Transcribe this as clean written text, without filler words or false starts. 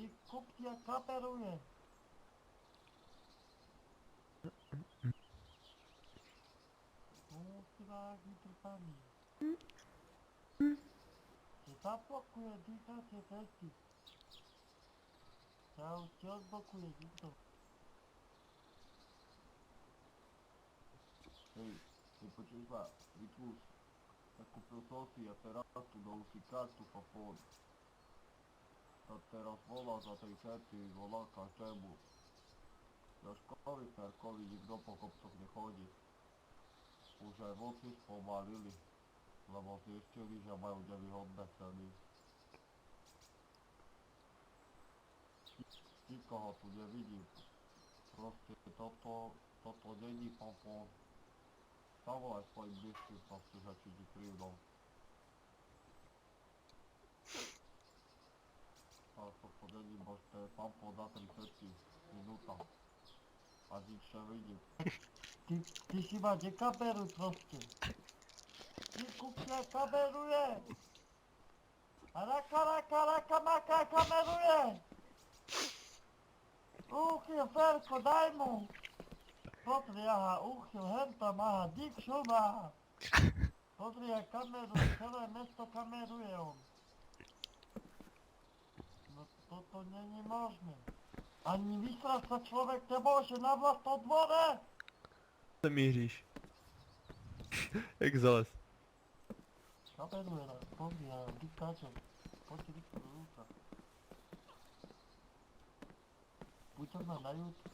Ty kupcia kaperuje. Kurwa, wytrpani. Cię zapokuje, dycha cię testy. Ciao, cię odblokuje, Wiktor. Hej, ty počúva, Vitus, tak kúpil som si a teraz tu novú kartu a fón. Tak teraz volá za tej karty, volá každému. Jožkovi, Ferkovi, nikto po kopcoch nechodí. Už aj vlci spomalili, lebo zistili, že majú nevýhodné ceny. Nikoho tu nevidím. Proste toto není popón. Zavolaj svojim blízkym, proste, že či ti prídu. Ale toto není možné, pampón za 30 minúta. A nič nevidím. Ty si ma nekaperuj proste. Ty kupcia kameruje. A raka maka kameruje. Uchyl, Ferko, daj mu. Pozri, aha, uchyl, henta má, dikšu má. Pozri, jak kameruje, celé mesto kameruje on. No toto není možné. Ani vysrať sa človek nemôže na vlastnom dvore. Se míříš? Jak zales. Kameruje nás, pozri, aha, diktáčom. Poďte rýchlo do rúka. Buď to na YouTube.